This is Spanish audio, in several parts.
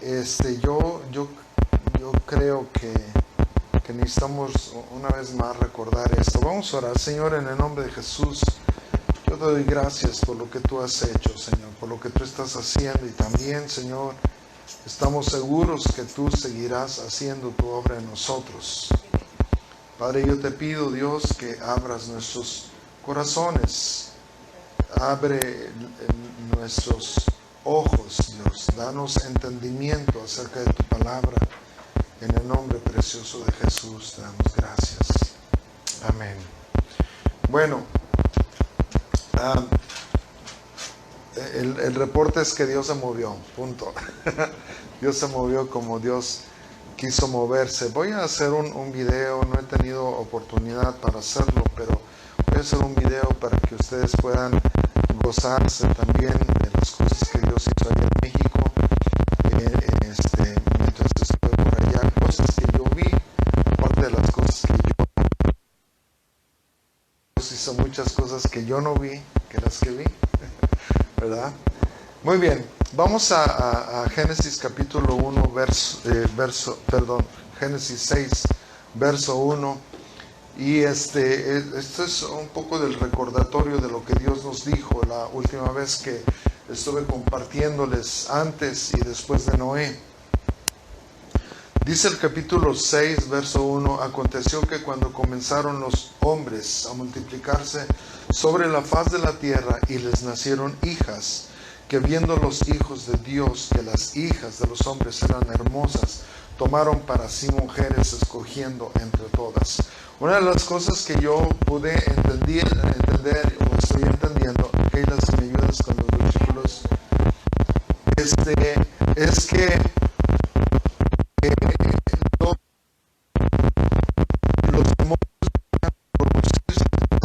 yo creo que necesitamos una vez más recordar esto. Vamos a orar. Señor, en el nombre de Jesús, yo te doy gracias por lo que tú has hecho, Señor, por lo que tú estás haciendo, y también, Señor, estamos seguros que tú seguirás haciendo tu obra en nosotros. Padre, yo te pido, Dios, que abras nuestros corazones, abre nuestros ojos, Dios, danos entendimiento acerca de tu palabra. En el nombre precioso de Jesús te damos gracias. Amén. Bueno, el reporte es que Dios se movió, punto. Dios se movió como Dios quiso moverse. Voy a hacer un video, no he tenido oportunidad para hacerlo, pero voy a hacer un video para que ustedes puedan gozarse también de las cosas que Dios hizo allá en México. Mientras estuve por allá, cosas que yo vi, aparte de las cosas que Dios hizo, muchas cosas que yo no vi, que las que vi, ¿verdad? Muy bien, vamos a Génesis capítulo 1, Génesis 6, verso 1. Y esto es un poco del recordatorio de lo que Dios nos dijo la última vez que estuve compartiéndoles, antes y después de Noé. Dice el capítulo 6, verso 1: aconteció que cuando comenzaron los hombres a multiplicarse sobre la faz de la tierra, y les nacieron hijas, que viendo los hijos de Dios que las hijas de los hombres eran hermosas, tomaron para sí mujeres, escogiendo entre todas. Una de las cosas que yo pude entender o estoy entendiendo, Keila, si me ayudas con los versículos, es que los demonios producirse de Dios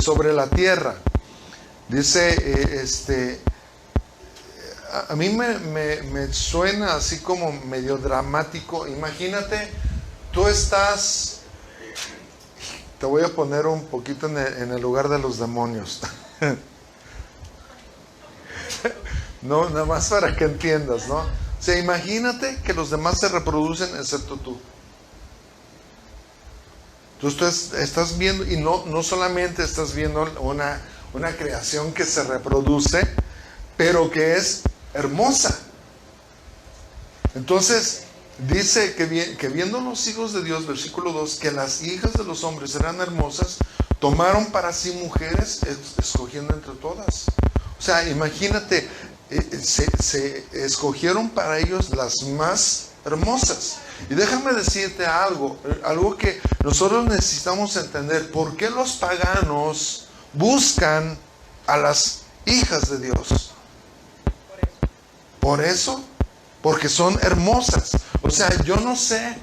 sobre la tierra. Dice, a mí me suena así como medio dramático. Imagínate, tú estás, te voy a poner un poquito en el lugar de los demonios. No, nada más para que entiendas, ¿no? O sea, imagínate que los demás se reproducen excepto tú. Tú estás viendo, y no solamente estás viendo una creación que se reproduce, pero que es hermosa. Entonces dice que viendo los hijos de Dios, versículo 2, que las hijas de los hombres eran hermosas, tomaron para sí mujeres, escogiendo entre todas. O sea, imagínate, se escogieron para ellos las más hermosas. Y déjame decirte algo que nosotros necesitamos entender. ¿Por qué los paganos buscan a las hijas de Dios? Por eso, porque son hermosas. O sea, yo no sé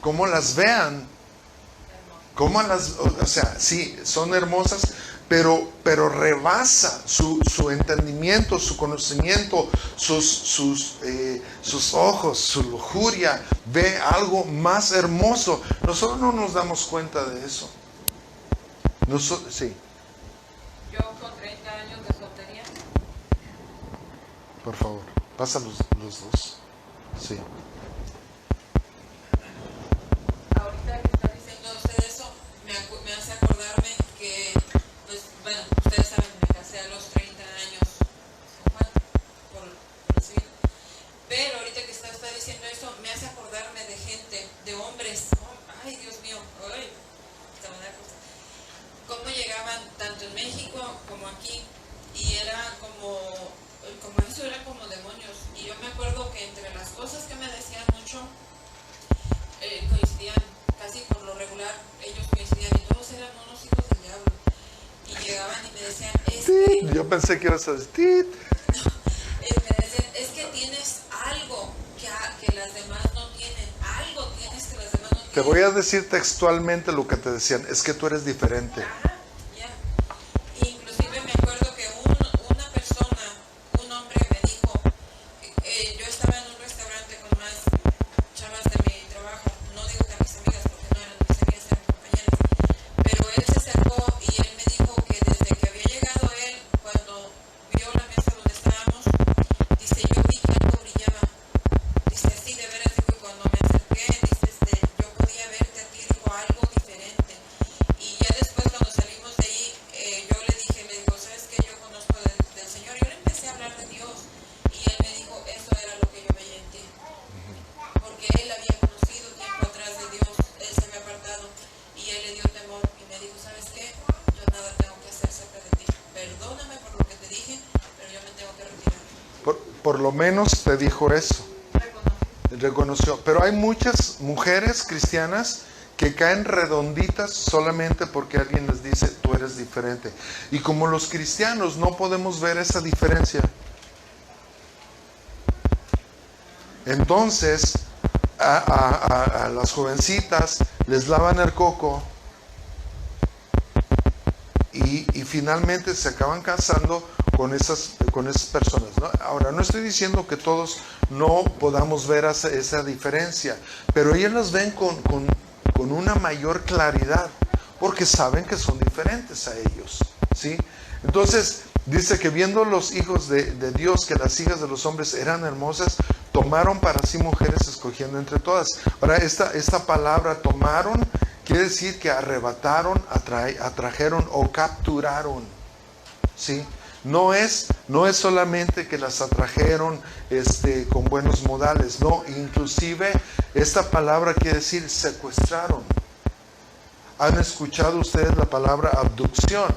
cómo las vean, o sea, sí, son hermosas, pero rebasa su entendimiento, su conocimiento, sus ojos, su lujuria, ve algo más hermoso. Nosotros no nos damos cuenta de eso. Sí. Yo con 30 años de soltería. Por favor, pasa los dos. Sí. Ahorita que está diciendo usted eso, me hace acordarme que, pues, bueno, ustedes saben, me casé a los 30 años con Juan, por civil. Pero ahorita que está diciendo eso, me hace acordarme de gente, de hombres. Ay, Dios mío, ay, esta me da cosa. Cómo llegaban tanto en México como aquí, y era como eso, era como demonios. Y yo me acuerdo que entre las cosas que me decían mucho, coincidían casi por lo regular, ellos coincidían y todos eran unos hijos del diablo. Y llegaban y me decían, Yo pensé que ibas a decir, me decían, es que tienes algo que las demás no tienen, algo tienes que las demás no tienen. Te voy a decir textualmente lo que te decían: es que tú eres diferente. Ajá, ya. por lo menos te dijo eso. Reconoció. Pero hay muchas mujeres cristianas que caen redonditas solamente porque alguien les dice, tú eres diferente. Y como los cristianos no podemos ver esa diferencia, entonces a las jovencitas les lavan el coco y finalmente se acaban casando con esas personas, ¿no? Ahora, no estoy diciendo que todos no podamos ver esa diferencia, pero ellas las ven con una mayor claridad, porque saben que son diferentes a ellos, ¿sí? Entonces, dice que viendo los hijos de Dios que las hijas de los hombres eran hermosas, tomaron para sí mujeres escogiendo entre todas. Ahora, esta palabra tomaron quiere decir que arrebataron, atrajeron o capturaron, ¿sí? No es solamente que las atrajeron con buenos modales, no, inclusive esta palabra quiere decir secuestraron. ¿Han escuchado ustedes la palabra abducción?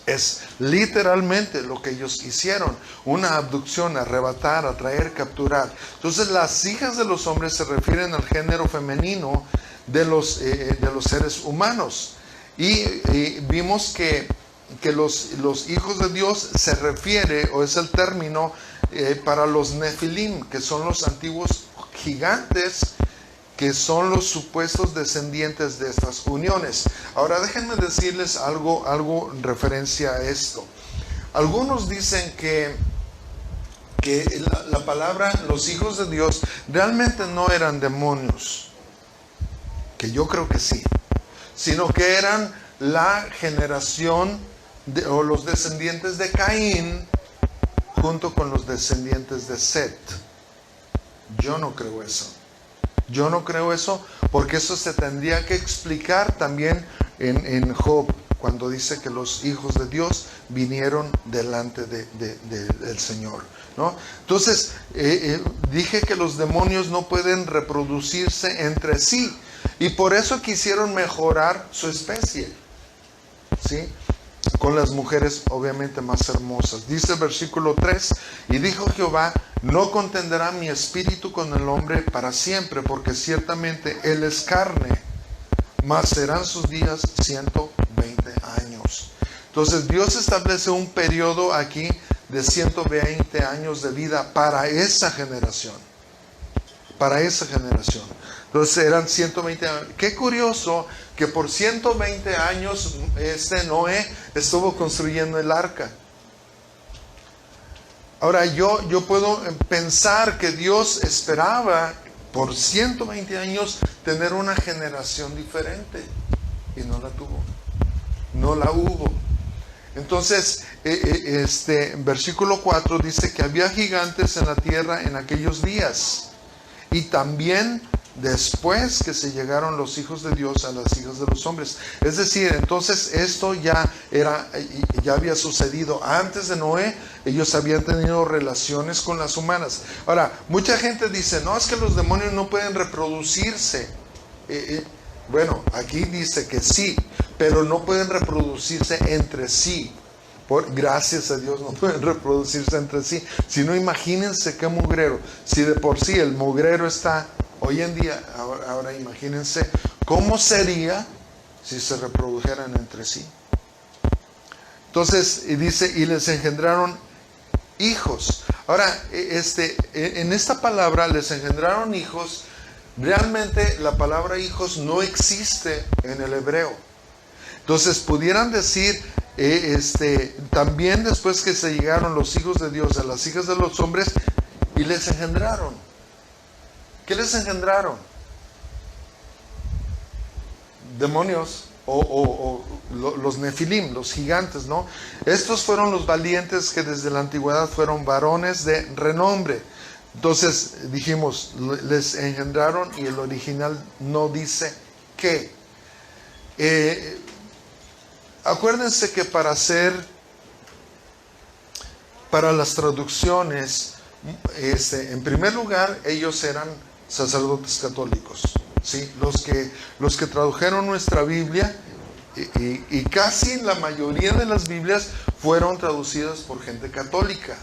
Es literalmente lo que ellos hicieron, una abducción, arrebatar, atraer, capturar. Entonces las hijas de los hombres se refieren al género femenino de los seres humanos. Y vimos que los hijos de Dios se refiere, o es el término para los nefilim, que son los antiguos gigantes, que son los supuestos descendientes de estas uniones. Ahora déjenme decirles algo en referencia a esto. Algunos dicen que la palabra los hijos de Dios realmente no eran demonios, que yo creo que sí, sino que eran la generación o los descendientes de Caín junto con los descendientes de Set. Yo no creo eso. Yo no creo eso, porque eso se tendría que explicar también en Job, cuando dice que los hijos de Dios vinieron delante del Señor, ¿no? Entonces, dije que los demonios no pueden reproducirse entre sí, y por eso quisieron mejorar su especie, ¿sí? Con las mujeres obviamente más hermosas. Dice el versículo 3, y dijo Jehová, no contenderá mi espíritu con el hombre para siempre, porque ciertamente él es carne, mas serán sus días 120 años. Entonces Dios establece un periodo aquí de 120 años de vida para esa generación. Para esa generación. Entonces eran 120 años. Qué curioso que por 120 años Noé estuvo construyendo el arca. Ahora yo puedo pensar que Dios esperaba por 120 años tener una generación diferente, y no la tuvo, no la hubo. Entonces versículo 4 dice que había gigantes en la tierra en aquellos días, y también después que se llegaron los hijos de Dios a las hijas de los hombres. Es decir, entonces esto ya había sucedido antes de Noé. Ellos habían tenido relaciones con las humanas. Ahora, mucha gente dice, no, es que los demonios no pueden reproducirse. Bueno, aquí dice que sí, pero no pueden reproducirse entre sí. Gracias a Dios no pueden reproducirse entre sí. Si no, imagínense qué mugrero. Si de por sí el mugrero está hoy en día, ahora imagínense cómo sería si se reprodujeran entre sí. Entonces, y dice, y les engendraron hijos. Ahora, en esta palabra, les engendraron hijos, realmente la palabra hijos no existe en el hebreo. Entonces, pudieran decir, también después que se llegaron los hijos de Dios a las hijas de los hombres, y les engendraron. ¿Qué les engendraron? Demonios o los nefilim, los gigantes, ¿no? Estos fueron los valientes que desde la antigüedad fueron varones de renombre. Entonces dijimos, les engendraron, y el original no dice qué. Acuérdense que para las traducciones, en primer lugar, ellos eran sacerdotes católicos, ¿sí? Los que tradujeron nuestra Biblia, y casi la mayoría de las Biblias fueron traducidas por gente católica.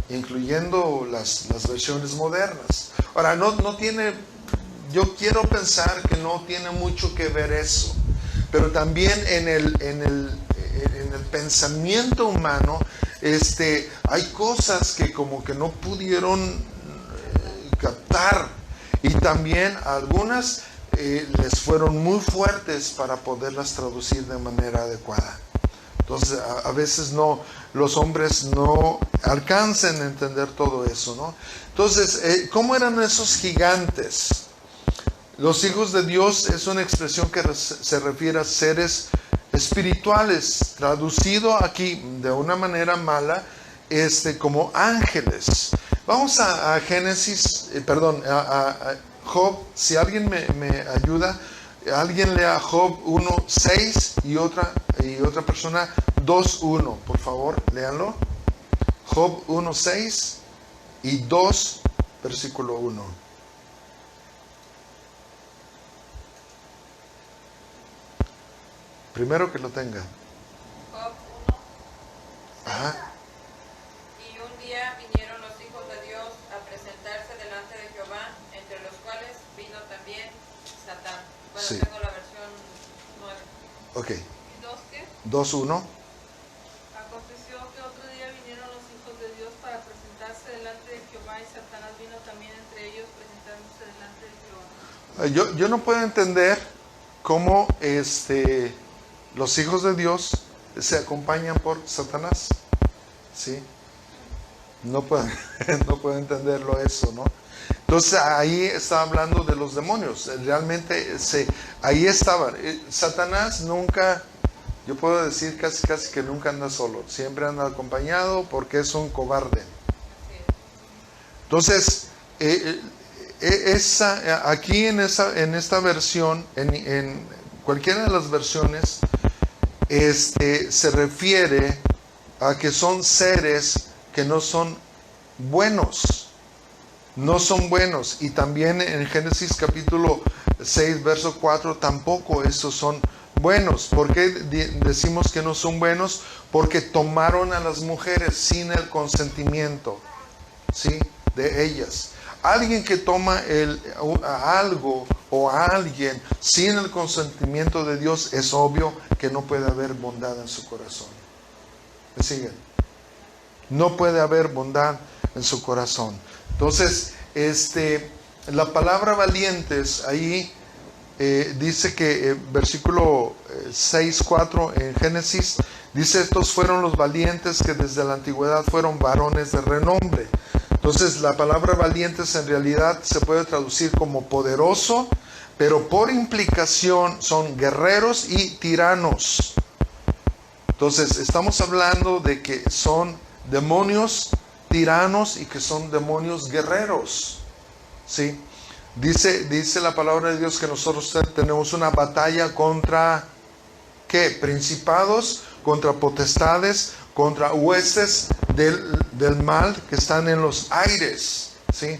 incluyendo las versiones modernas. Ahora, no tiene, yo quiero pensar que no tiene mucho que ver eso, pero también en el pensamiento humano, hay cosas que como que no pudieron captar, y también algunas les fueron muy fuertes para poderlas traducir de manera adecuada. Entonces a veces los hombres no alcanzan a entender todo eso, ¿no? Entonces, ¿cómo eran esos gigantes? Los hijos de Dios es una expresión que se refiere a seres espirituales, traducido aquí de una manera mala, como ángeles. Vamos a Génesis, a Job. Si alguien me ayuda, alguien lea Job 1:6 y otra persona 2:1, por favor, léanlo. Job 1:6 y 2, versículo 1. Primero que lo tenga. Job 1. Ajá. Y un día vinieron los hijos de Dios a presentarse delante de Jehová, entre los cuales vino también Satán. Bueno, Sí. tengo la versión 9. Ok. ¿Y dos qué? 2:1. Aconteció que otro día vinieron los hijos de Dios para presentarse delante de Jehová, y Satanás vino también entre ellos presentándose delante de Jehová. Yo no puedo entender cómo los hijos de Dios se acompañan por Satanás. ¿Sí? No puedo entenderlo eso, ¿no? Entonces ahí está hablando de los demonios. Realmente ahí estaban. Satanás nunca, yo puedo decir casi que nunca anda solo. Siempre anda acompañado porque es un cobarde. Entonces, aquí en esta versión, en cualquiera de las versiones, se refiere a que son seres que no son buenos. No son buenos. Y también en Génesis capítulo 6, verso 4, tampoco esos son buenos. ¿Por qué decimos que no son buenos? Porque tomaron a las mujeres sin el consentimiento, ¿sí?, de ellas. Alguien que toma a algo o a alguien sin el consentimiento de Dios, es obvio que no puede haber bondad en su corazón. ¿Me siguen? No puede haber bondad en su corazón. Entonces, la palabra valientes ahí dice que versículo 6:4 en Génesis dice: estos fueron los valientes que desde la antigüedad fueron varones de renombre. Entonces la palabra valientes en realidad se puede traducir como poderoso, pero por implicación son guerreros y tiranos. Entonces estamos hablando de que son demonios tiranos y que son demonios guerreros, ¿sí? Dice la palabra de Dios que nosotros tenemos una batalla contra, ¿qué? Principados, contra potestades, contra huestes del mal que están en los aires, ¿sí?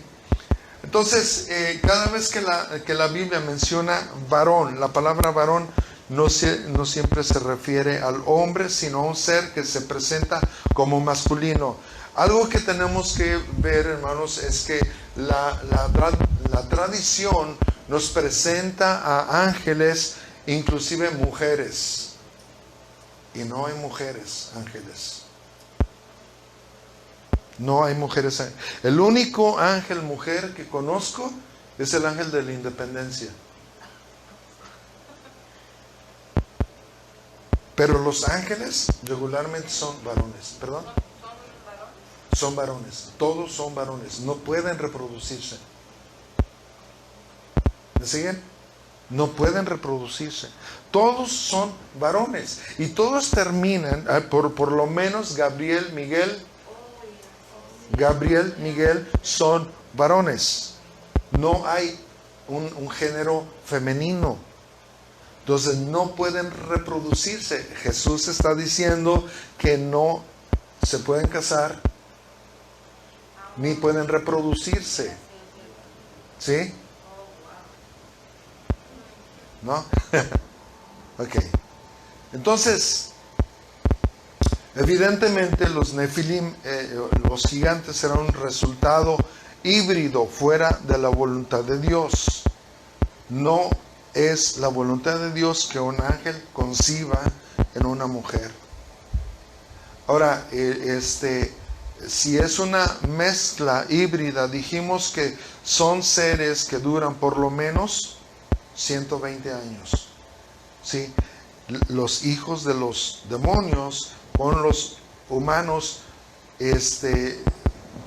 Entonces, cada vez que la Biblia menciona varón, la palabra varón no siempre se refiere al hombre, sino a un ser que se presenta como masculino. Algo que tenemos que ver, hermanos, es que la tradición nos presenta a ángeles, inclusive mujeres. Y no hay mujeres ángeles. No hay mujeres ángeles. El único ángel mujer que conozco es el ángel de la independencia. Pero los ángeles regularmente son varones. ¿Perdón? Son varones. Todos son varones. No pueden reproducirse. ¿Me siguen? No pueden reproducirse. Todos son varones. Y todos terminan, por lo menos Gabriel, Miguel son varones. No hay un género femenino. Entonces no pueden reproducirse. Jesús está diciendo que no se pueden casar ni pueden reproducirse. ¿Sí? ¿No? Ok. Entonces, Evidentemente los Nefilim, los gigantes, eran un resultado híbrido fuera de la voluntad de Dios. No es la voluntad de Dios que un ángel conciba en una mujer. Ahora, si es una mezcla híbrida, dijimos que son seres que duran por lo menos 120 años. ¿Sí? Los hijos de los demonios con los humanos,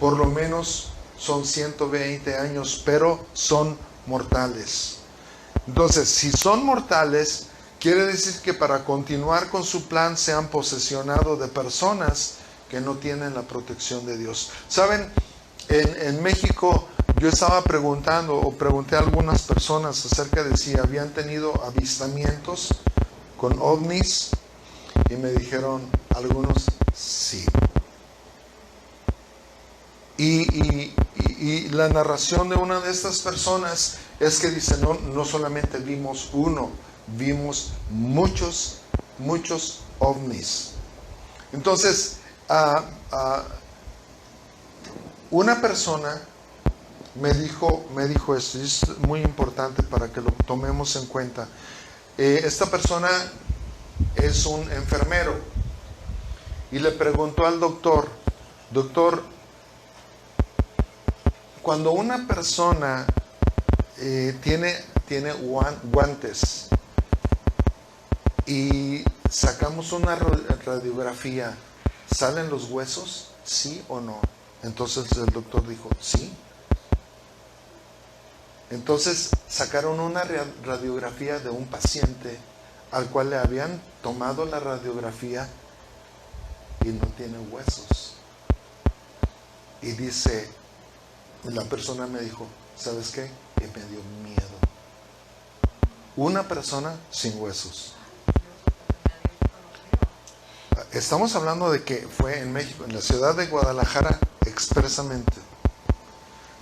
por lo menos son 120 años, pero son mortales. Entonces, si son mortales, quiere decir que para continuar con su plan se han posesionado de personas que no tienen la protección de Dios. Saben, en México yo estaba pregunté a algunas personas acerca de si habían tenido avistamientos con ovnis, y me dijeron algunos sí. Y la narración de una de estas personas es que dice, no solamente vimos uno, vimos muchos ovnis. Entonces, una persona me dijo esto, y es muy importante para que lo tomemos en cuenta. Esta persona es un enfermero y le preguntó al doctor, cuando una persona tiene guantes y sacamos una radiografía, ¿salen los huesos? ¿Sí o no? Entonces el doctor dijo, sí. Entonces sacaron una radiografía de un paciente al cual le habían tomado la radiografía y no tiene huesos. Y dice, la persona me dijo, ¿sabes qué? Que me dio miedo. Una persona sin huesos. Estamos hablando de que fue en México, en la ciudad de Guadalajara, expresamente.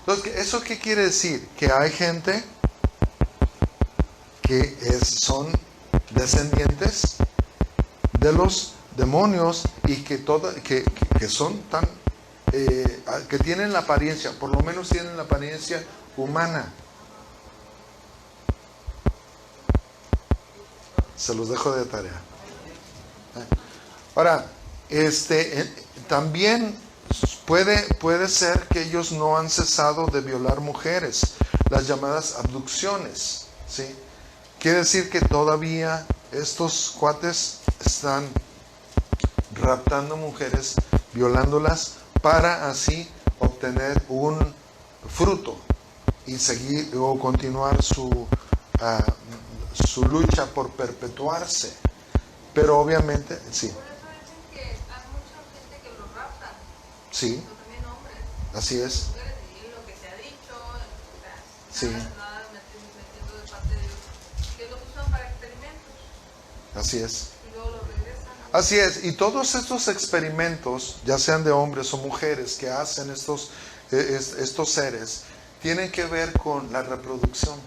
Entonces, ¿eso qué quiere decir? Que hay gente que son descendientes de los demonios y que son tan que tienen la apariencia, por lo menos tienen la apariencia humana. Se los dejo de tarea. Ahora, también puede ser que ellos no han cesado de violar mujeres, las llamadas abducciones, ¿sí? Quiere decir que todavía estos cuates están raptando mujeres, violándolas, para así obtener un fruto y seguir o continuar su lucha por perpetuarse. Pero obviamente, sí. Por eso dicen que hay mucha gente que los raptan. Sí. Pero también hombres. Así es. Mujeres, y lo que se ha dicho, Sí. nada metiendo de parte de Dios. Que lo usan para experimentos. Así es. Y luego lo regresan. Así es, y todos estos experimentos, ya sean de hombres o mujeres, que hacen estos seres, tienen que ver con la reproducción.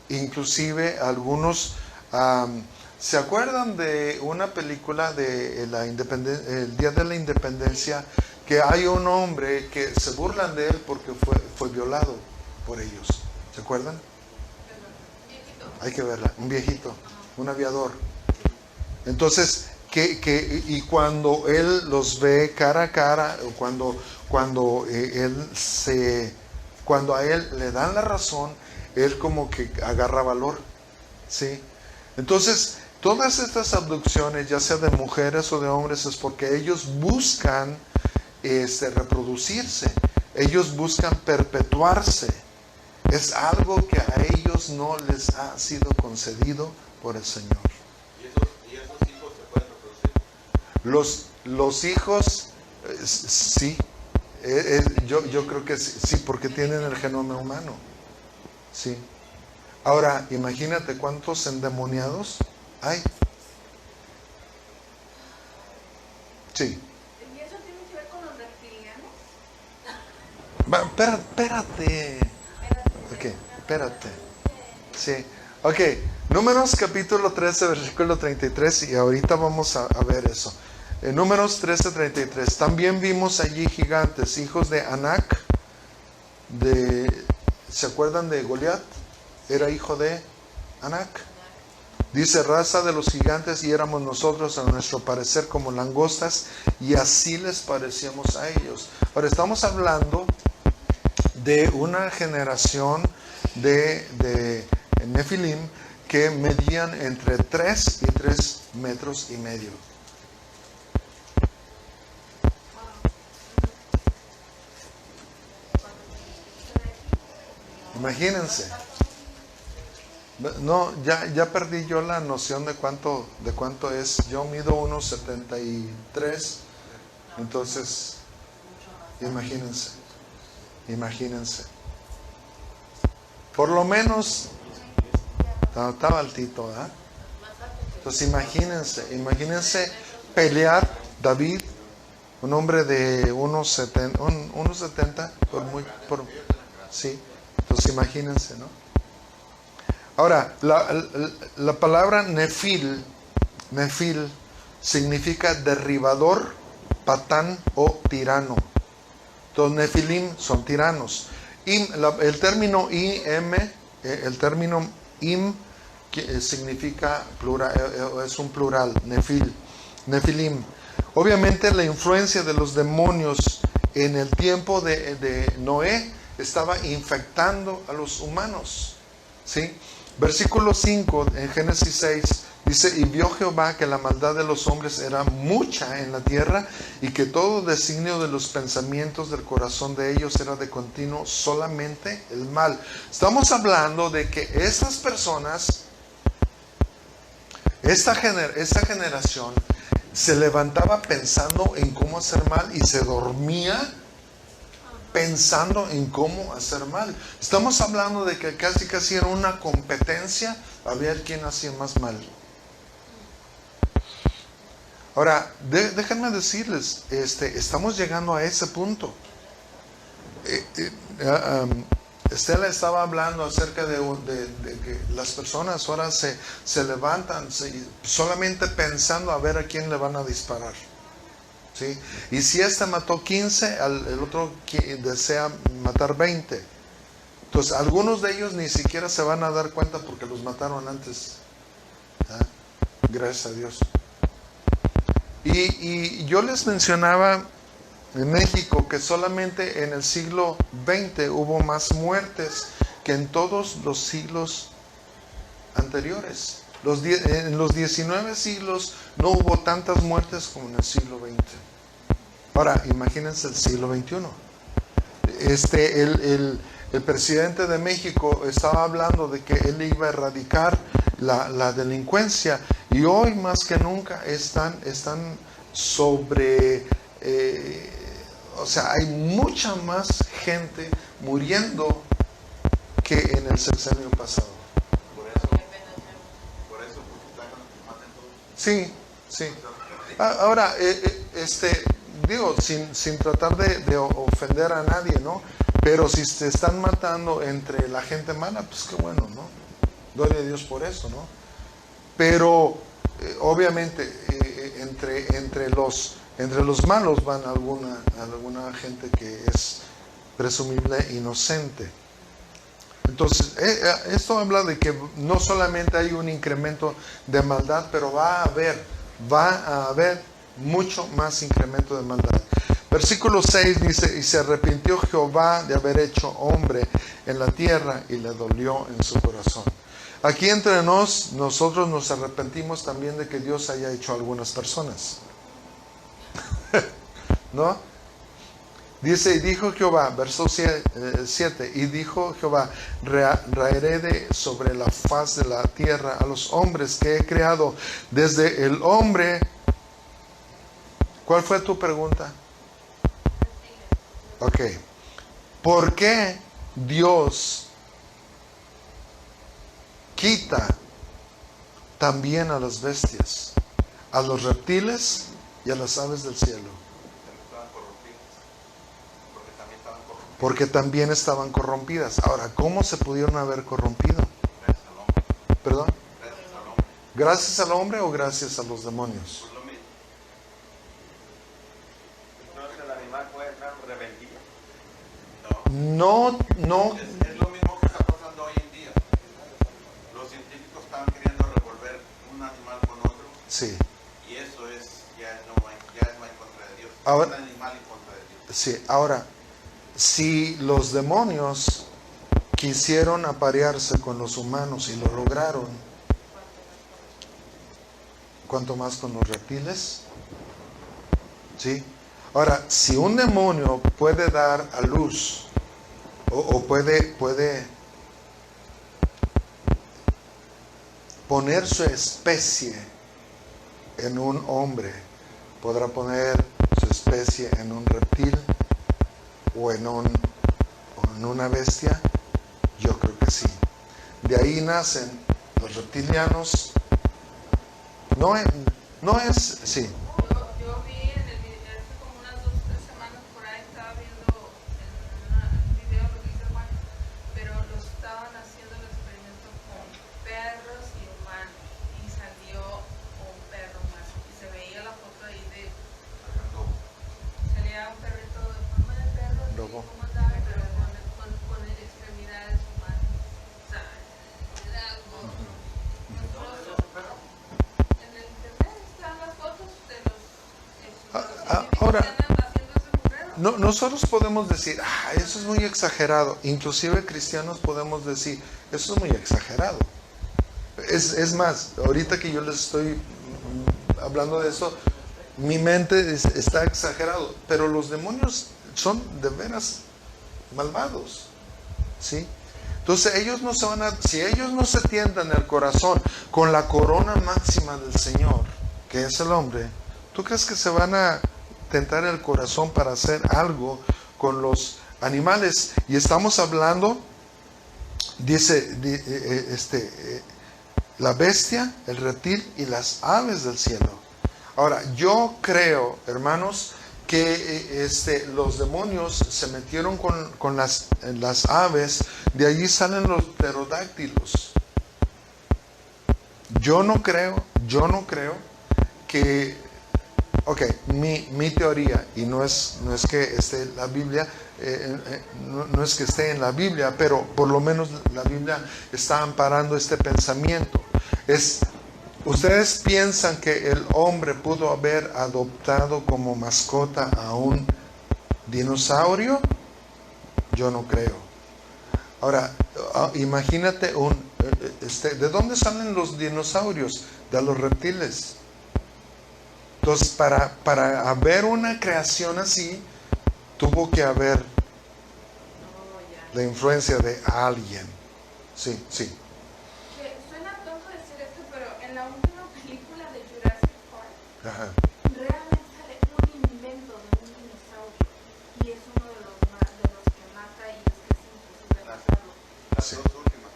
Inclusive algunos, ¿se acuerdan de una película de el Día de la Independencia? Que hay un hombre que se burlan de él porque fue violado por ellos. ¿Se acuerdan? Hay que verla, un viejito, un aviador. Entonces, y cuando él los ve cara a cara, o cuando a él le dan la razón, él como que agarra valor, ¿sí? Entonces, todas estas abducciones, ya sea de mujeres o de hombres, es porque ellos buscan reproducirse, ellos buscan perpetuarse. Es algo que a ellos no les ha sido concedido por el Señor. ¿Y esos hijos se pueden reproducir? Los hijos, sí. Yo creo que sí, porque tienen el genoma humano. Sí. Ahora, imagínate cuántos endemoniados hay. Sí. ¿Y eso tiene que ver con los reptilianos? Espérate. Ok, espérate. Sí. Ok, Números capítulo 13, versículo 33, y ahorita vamos a ver eso. En Números 13, 33, también vimos allí gigantes, hijos de Anac, ¿se acuerdan de Goliat? Era hijo de Anac. Dice, raza de los gigantes, y éramos nosotros a nuestro parecer como langostas, y así les parecíamos a ellos. Ahora estamos hablando de una generación de Nefilim que medían entre 3 y 3 metros y medio. Imagínense. No, ya perdí yo la noción de cuánto es. Yo mido 1.73. Entonces, imagínense. Por lo menos estaba altito, ¿verdad? Entonces imagínense pelear David, un hombre de 1.70 sí. Entonces imagínense, ¿no? Ahora, la palabra Nefil significa derribador, patán o tirano. Entonces Nefilim son tiranos. El término im que significa plural, es un plural, Nefilim. Obviamente la influencia de los demonios en el tiempo de Noé estaba infectando a los humanos, ¿sí? Versículo 5 en Génesis 6 dice, y vio Jehová que la maldad de los hombres era mucha en la tierra, y que todo designio de los pensamientos del corazón de ellos era de continuo solamente el mal. Estamos hablando de que estas personas, esta generación se levantaba pensando en cómo hacer mal y se dormía pensando en cómo hacer mal. Estamos hablando de que casi era una competencia a ver quién hacía más mal. Ahora, déjenme decirles, estamos llegando a ese punto. Estela estaba hablando acerca de que las personas ahora se levantan solamente pensando a ver a quién le van a disparar, ¿sí? Y si mató 15, el otro desea matar 20. Entonces algunos de ellos ni siquiera se van a dar cuenta porque los mataron antes. ¿Ah? Gracias a Dios. Y yo les mencionaba en México que solamente en el siglo XX hubo más muertes que en todos los siglos anteriores. En los 19 siglos no hubo tantas muertes como en el siglo XX. Ahora, imagínense el siglo XXI. El presidente de México estaba hablando de que él iba a erradicar la delincuencia, y hoy más que nunca están sobre... o sea, hay mucha más gente muriendo que en el sexenio pasado. Por eso maten todos. Sí. Ahora, digo, sin tratar de ofender a nadie, ¿no? Pero si se están matando entre la gente mala, pues qué bueno, ¿no? Gloria a Dios por eso, ¿no? Pero obviamente entre los malos van alguna gente que es presumible inocente. Entonces, esto habla de que no solamente hay un incremento de maldad, pero va a haber mucho más incremento de maldad. Versículo 6 dice, y se arrepintió Jehová de haber hecho hombre en la tierra, y le dolió en su corazón. Aquí entre nosotros nos arrepentimos también de que Dios haya hecho algunas personas. ¿No? Dice, y dijo Jehová, verso 7, y dijo Jehová, raeré sobre la faz de la tierra a los hombres que he creado, desde el hombre. ¿Cuál fue tu pregunta? Ok. ¿Por qué Dios quita también a las bestias, a los reptiles y a las aves del cielo? Porque también estaban corrompidas. Ahora, ¿cómo se pudieron haber corrompido? ¿Perdón? ¿Gracias al hombre o gracias a los demonios? Por lo mismo. Entonces el animal puede entrar en rebeldía. No. Es lo mismo que está pasando hoy en día. Los científicos están queriendo revolver un animal con otro. Sí. Y eso es, ya no es en contra de Dios. Ahora, es un animal en contra de Dios. Sí, ahora, si los demonios quisieron aparearse con los humanos y lo lograron, ¿cuánto más con los reptiles? ¿Sí? Ahora, si un demonio puede dar a luz o puede poner su especie en un hombre, podrá poner su especie en un reptil o en una bestia. Yo creo que sí. De ahí nacen los reptilianos. No es, sí. Yo vi en el video, hace como unas 2 o 3 semanas por ahí, estaba viendo en un video lo que dice Juan, pero lo estaban haciendo el experimento con perros y humanos, y salió un perro más, y se veía la foto ahí de, salía un perrito de forma de perro, así Lobo. como andaba, pero con extremidades humanas. O sea, era algo monstruoso. En el internet están las fotos de los Ahora, que andan haciendo ese mugrero. nosotros podemos decir, eso es muy exagerado. Inclusive cristianos podemos decir, eso es muy exagerado. Es más, ahorita que yo les estoy hablando de eso, mi mente está exagerado. Pero los demonios son de veras malvados, ¿sí? Entonces ellos no se van a, si ellos no se tientan el corazón con la corona máxima del Señor, que es el hombre, ¿tú crees que se van a tentar el corazón para hacer algo con los animales? Y estamos hablando, dice, la bestia, el reptil y las aves del cielo. Ahora, yo creo, hermanos, que los demonios se metieron con las aves, de allí salen los pterodáctilos. Yo no creo que, mi teoría, y no es que esté en la Biblia, no es que esté en la Biblia, pero por lo menos la Biblia está amparando este pensamiento. ¿Ustedes piensan que el hombre pudo haber adoptado como mascota a un dinosaurio? Yo no creo. Ahora, imagínate ¿de dónde salen los dinosaurios? De los reptiles. Entonces, para haber una creación así, tuvo que haber la influencia de alguien. Sí. Que suena tonto decir esto, pero en la última película de Jurassic Park, Ajá. realmente sale un invento de un dinosaurio y es uno de los que mata y es casi imposible matarlo. Las Sí. dos últimas.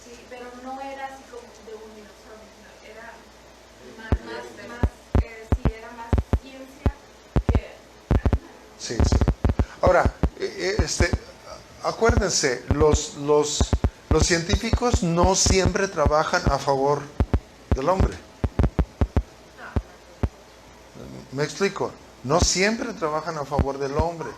Sí, pero no era así como de un dinosaurio, sino era era más ciencia que animal. Sí. Ahora, acuérdense, los científicos no siempre trabajan a favor del hombre. ¿Me explico? No siempre trabajan a favor del hombre.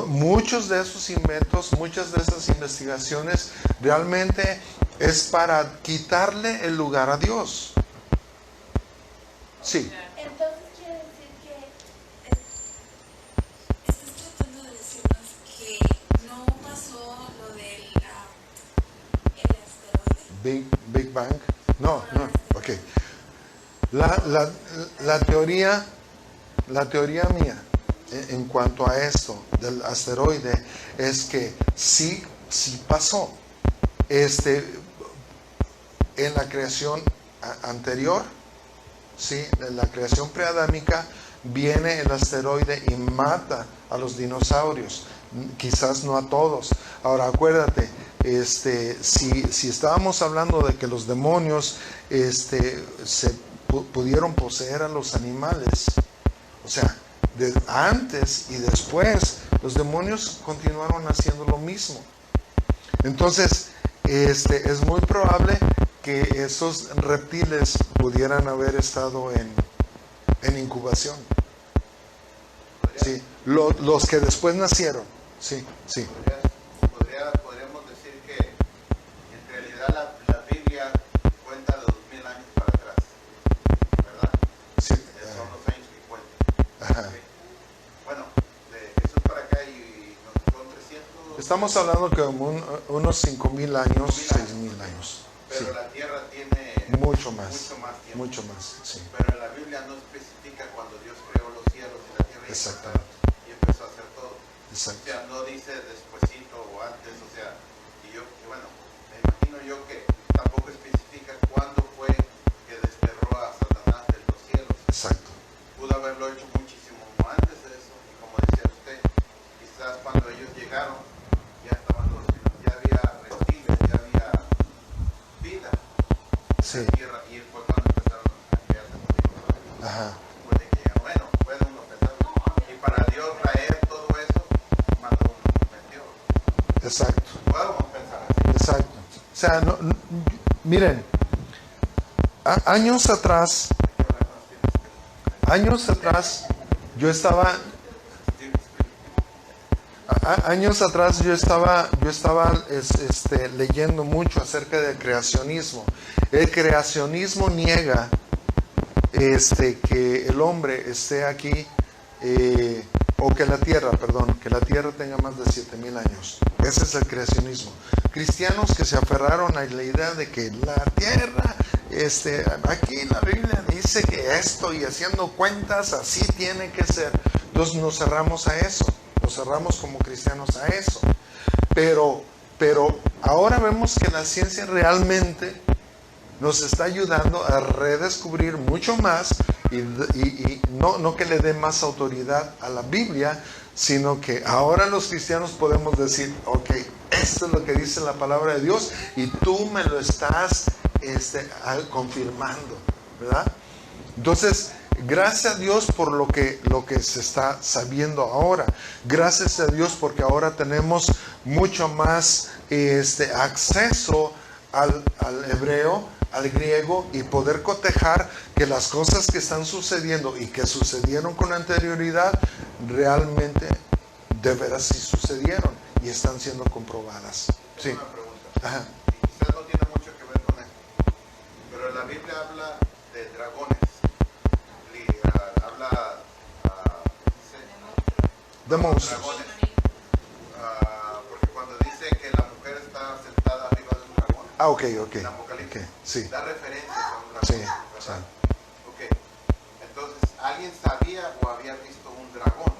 Muchos de esos inventos, muchas de esas investigaciones realmente es para quitarle el lugar a Dios. Sí. Entonces quiere decir que Estás tratando de decirnos que no pasó lo del el asteroide. Big Bang. No, ok. La teoría mía en cuanto a esto del asteroide es que sí pasó. En la creación anterior, sí, en la creación preadámica, viene el asteroide y mata a los dinosaurios. Quizás no a todos. Ahora acuérdate, si estábamos hablando de que los demonios se pudieron poseer a los animales, o sea, antes y después los demonios continuaron haciendo lo mismo. Entonces, es muy probable que esos reptiles pudieran haber estado en incubación. Sí, los que después nacieron. Sí, sí. Podríamos decir que en realidad la Biblia cuenta de 2000 años para atrás, ¿verdad? Sí. Son los años que cuentan. Ajá. Okay. Bueno, de Jesús para acá y son 300. Estamos hablando que unos 5,000 años, 6,000 años. Pero Sí. la tierra tiene Mucho más tiempo. Mucho más, sí. Pero en la Biblia no especifica cuando Dios creó los cielos y la tierra Exactamente. y empezó a hacer todo. Exacto. O sea, no dice despuesito o antes, o sea, bueno, me imagino yo que tampoco especifica cuándo fue que desterró a Satanás de los cielos. Exacto. Pudo haberlo hecho muchísimo antes de eso, y como decía usted, quizás cuando ellos llegaron, ya había reptiles, ya había vida Sí. en la tierra, y fue cuando empezaron a crearse los dinosaurios. Ajá. Puede que llegaron, bueno, puede uno pensar, y para Dios traer todo eso, mandó un meteoro. Exacto. Podemos pensar así. Exacto. O sea, miren, años atrás, yo estaba leyendo mucho acerca del creacionismo. El creacionismo niega que el hombre esté aquí, o que la tierra tenga más de 7,000 años. Ese es el creacionismo. Cristianos que se aferraron a la idea de que la tierra, aquí la Biblia dice que esto, y haciendo cuentas así tiene que ser. Entonces nos cerramos a eso, nos cerramos como cristianos a eso. Pero ahora vemos que la ciencia realmente nos está ayudando a redescubrir mucho más, y no que le dé más autoridad a la Biblia, sino que ahora los cristianos podemos decir, ok, esto es lo que dice la palabra de Dios y tú me lo estás confirmando, ¿verdad? Entonces, gracias a Dios por lo que se está sabiendo ahora. Gracias a Dios porque ahora tenemos mucho más acceso al hebreo, al griego, y poder cotejar que las cosas que están sucediendo y que sucedieron con anterioridad realmente de veras sí sucedieron y están siendo comprobadas. Sí. Una pregunta. Ajá. Y quizás no tiene mucho que ver con esto, pero la Biblia habla de dragones. De monstruos. Dragones. Porque cuando dice que la mujer está sentada arriba de un dragón, Ok. en Apocalipsis, Sí. da referencias a un dragón. Sí. ¿Verdad? Ok. Entonces, ¿alguien sabía o había visto un dragón?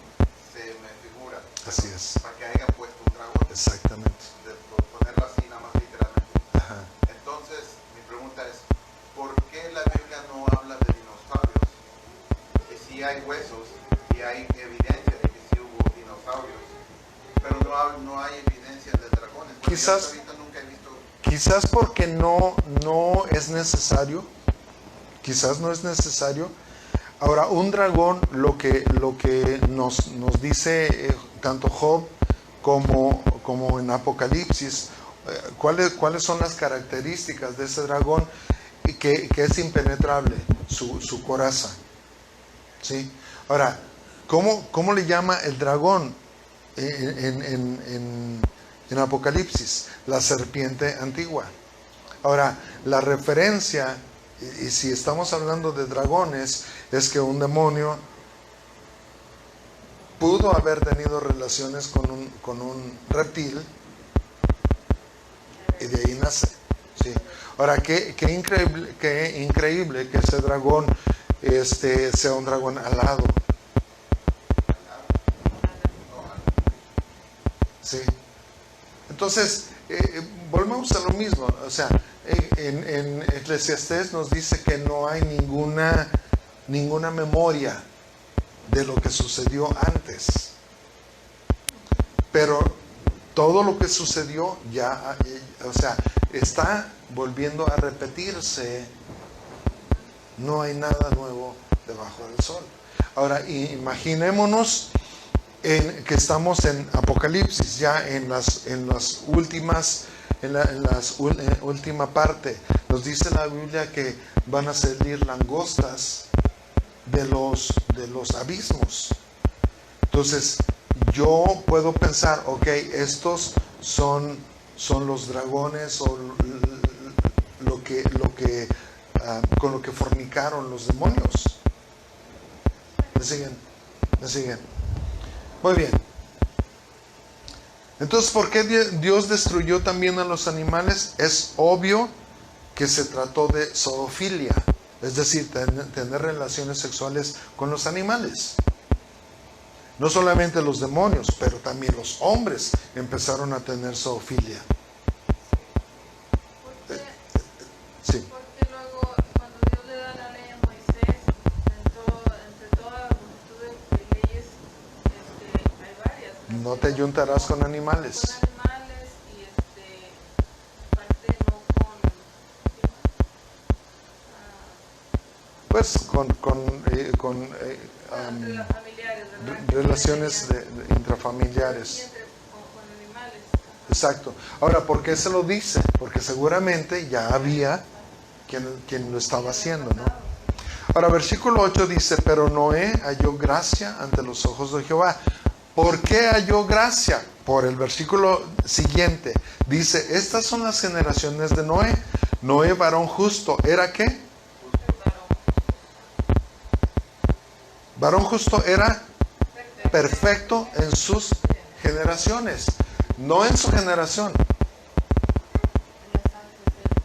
Se me figura. Así es. Para que hayan puesto un dragón. Exactamente. Por ponerlo así, nada más literalmente. Ajá. Entonces, mi pregunta es, ¿por qué la Biblia no habla de dinosaurios? Que sí hay huesos y hay evidencia de que sí hubo dinosaurios, pero no hay evidencia de dragones. Porque Quizás- yo ahorita nunca he visto. Quizás porque no es necesario. Quizás no es necesario. Ahora, un dragón, lo que nos dice tanto Job como en Apocalipsis, ¿cuáles son las características de ese dragón? Que es impenetrable, su coraza. ¿Sí? Ahora, ¿cómo le llama el dragón en Apocalipsis? La serpiente antigua. Ahora, la referencia, y si estamos hablando de dragones, es que un demonio pudo haber tenido relaciones con un reptil y de ahí nace. ¿Sí? Ahora, qué increíble que ese dragón sea un dragón alado. ¿Sí? Entonces, volvemos a lo mismo. O sea, en Eclesiastés nos dice que no hay ninguna memoria de lo que sucedió antes. Pero todo lo que sucedió ya, o sea, está volviendo a repetirse. No hay nada nuevo debajo del sol. Ahora, imaginémonos que estamos en Apocalipsis, ya en la última parte nos dice la Biblia que van a salir langostas de los abismos. Entonces yo puedo pensar, ok, estos son los dragones o con lo que fornicaron los demonios. ¿Me siguen? Muy bien. Entonces, ¿por qué Dios destruyó también a los animales? Es obvio que se trató de zoofilia, es decir, tener relaciones sexuales con los animales. No solamente los demonios, pero también los hombres empezaron a tener zoofilia. Sí. Porque luego, cuando Dios le da la ley a Moisés, entre toda la multitud de leyes, hay varias. No te juntarás con animales. Con animales y parte no con familiares, ¿verdad? Relaciones intrafamiliares. Y con animales. Exacto. Ahora, ¿por qué se lo dice? Porque seguramente ya había quien lo estaba haciendo, ¿no? Ahora, versículo 8 dice, pero Noé halló gracia ante los ojos de Jehová. ¿Por qué halló gracia? Por el versículo siguiente. Dice, estas son las generaciones de Noé. Noé, varón justo, ¿era qué? Varón justo era perfecto en sus generaciones. No en su generación.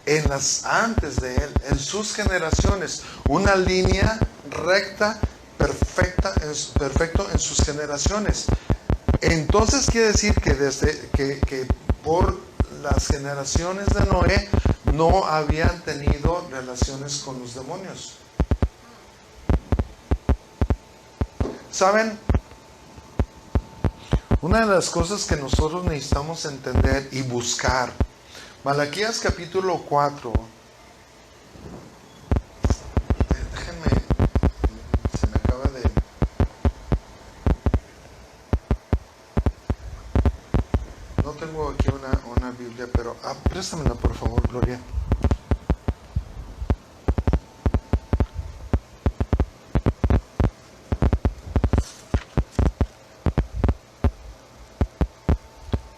En las antes de él. En sus generaciones. Una línea recta, perfecto en sus generaciones. Entonces quiere decir que desde que por las generaciones de Noé no habían tenido relaciones con los demonios. ¿Saben? Una de las cosas que nosotros necesitamos entender y buscar, Malaquías capítulo 4, déjenme, se me acaba de... No tengo aquí una Biblia, pero préstamela por favor, Gloria.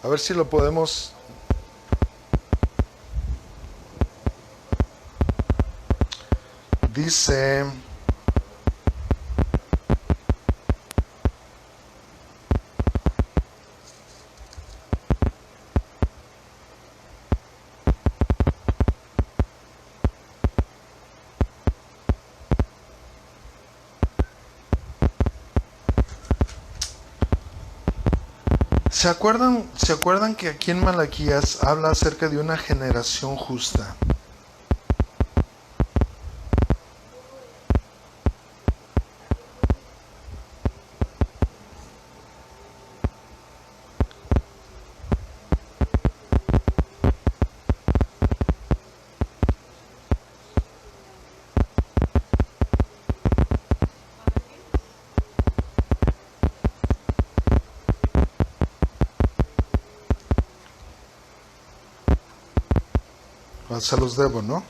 A ver si lo podemos... Dice... ¿Se acuerdan que aquí en Malaquías habla acerca de una generación justa? Se los debo, ¿no?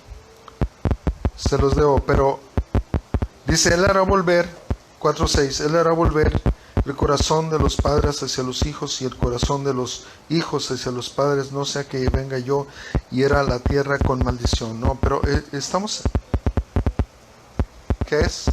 Se los debo, pero dice, Él hará volver, 4:6, Él hará volver el corazón de los padres hacia los hijos y el corazón de los hijos hacia los padres, no sea que venga yo y hiera la tierra con maldición. No, pero estamos... ¿Qué es?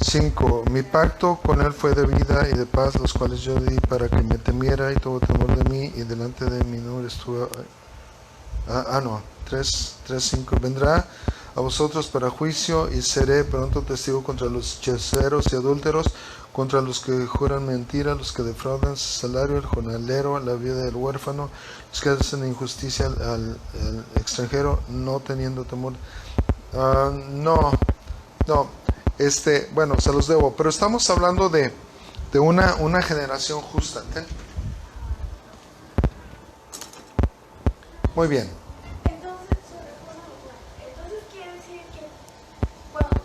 5. Mi pacto con él fue de vida y de paz, los cuales yo di para que me temiera y tuvo temor de mí, y delante de mí no estuvo... 3:5. Vendrá a vosotros para juicio y seré pronto testigo contra los hechiceros y adúlteros, contra los que juran mentira, los que defraudan su salario, el jornalero, la viuda del huérfano, los que hacen injusticia al extranjero, no teniendo temor. Bueno, se los debo, pero estamos hablando de una generación justa. Muy bien. Entonces quiere decir que cuando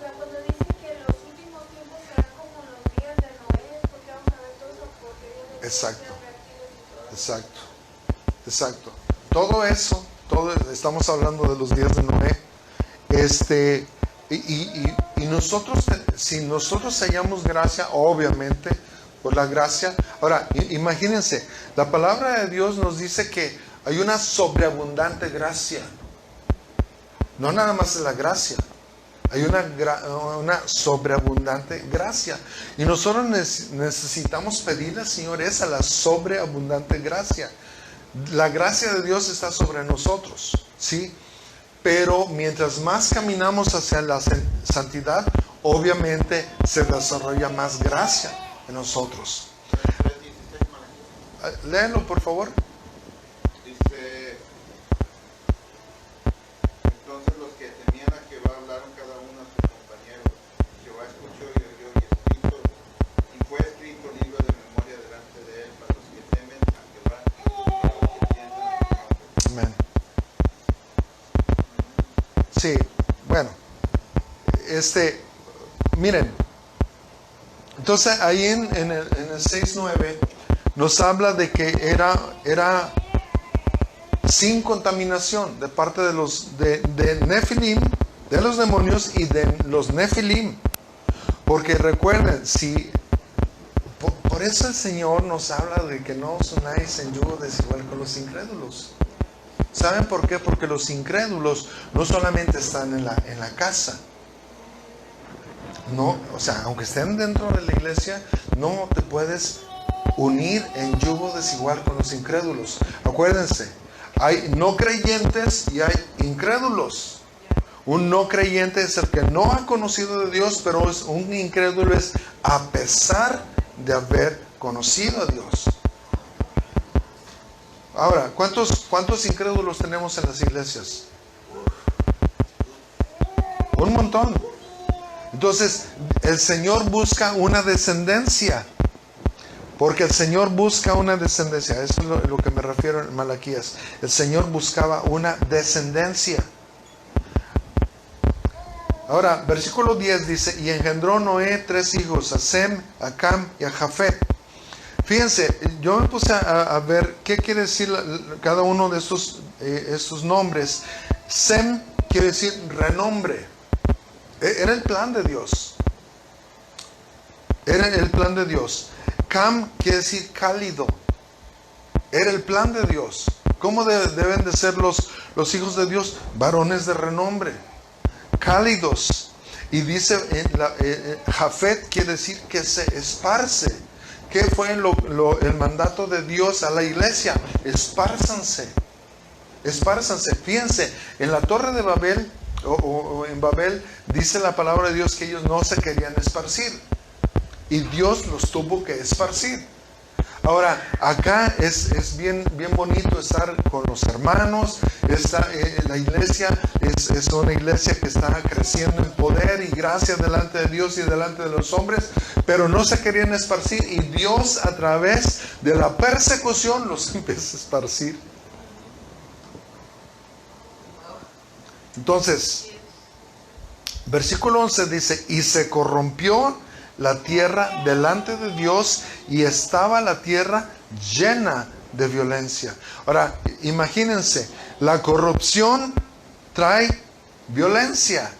dice que los últimos tiempos serán como los días de Noé, Exacto. Todo eso, estamos hablando de los días de Noé. Y nosotros, si nosotros hallamos gracia, obviamente, por la gracia. Ahora, imagínense, la palabra de Dios nos dice que hay una sobreabundante gracia. No nada más es la gracia. Hay una sobreabundante gracia. Y nosotros necesitamos pedirle al Señor esa, la sobreabundante gracia. La gracia de Dios está sobre nosotros, ¿sí? Pero mientras más caminamos hacia la santidad, obviamente se desarrolla más gracia en nosotros. Léelo, por favor. Dice, entonces los que temían a Jehová hablaron cada uno a su compañero. Jehová escuchó y oyó y fue escrito libro de memoria delante de él para los que temen a Jehová, para los que piensan en su nombre. Amén. Sí, bueno, miren, entonces ahí en el 6:9 nos habla de que era sin contaminación de parte de los de Nefilim, de los demonios y de los Nefilim. Porque recuerden, por eso el Señor nos habla de que no os unáis en yugo desigual con los incrédulos. ¿Saben por qué? Porque los incrédulos no solamente están en la casa. No, o sea, aunque estén dentro de la iglesia, no te puedes unir en yugo desigual con los incrédulos. Acuérdense, hay no creyentes y hay incrédulos. Un no creyente es el que no ha conocido de Dios, pero un incrédulo es a pesar de haber conocido a Dios. Ahora, ¿cuántos incrédulos tenemos en las iglesias? Un montón. Entonces, el Señor busca una descendencia. Porque el Señor busca una descendencia. Eso es lo que me refiero en Malaquías. El Señor buscaba una descendencia. Ahora, versículo 10 dice, y engendró Noé 3 hijos, a Sem, a Cam y a Jafet. Fíjense, yo me puse a ver qué quiere decir cada uno de estos nombres. Sem quiere decir renombre. Era el plan de Dios. Era el plan de Dios. Cam quiere decir cálido. Era el plan de Dios. ¿Cómo deben de ser los hijos de Dios? Varones de renombre, cálidos. Y dice, Jafet quiere decir que se esparce. ¿Qué fue el mandato de Dios a la iglesia? Espárzanse. Espárzanse. Fíjense, en la torre de Babel, o en Babel, dice la palabra de Dios que ellos no se querían esparcir. Y Dios los tuvo que esparcir. Ahora, acá es bien bonito estar con los hermanos. La iglesia es una iglesia que está creciendo en poder y gracia delante de Dios y delante de los hombres, pero no se querían esparcir y Dios a través de la persecución los empieza a esparcir. Entonces, versículo 11 dice, y se corrompió la tierra delante de Dios y estaba la tierra llena de violencia. Ahora, imagínense, la corrupción trae violencia.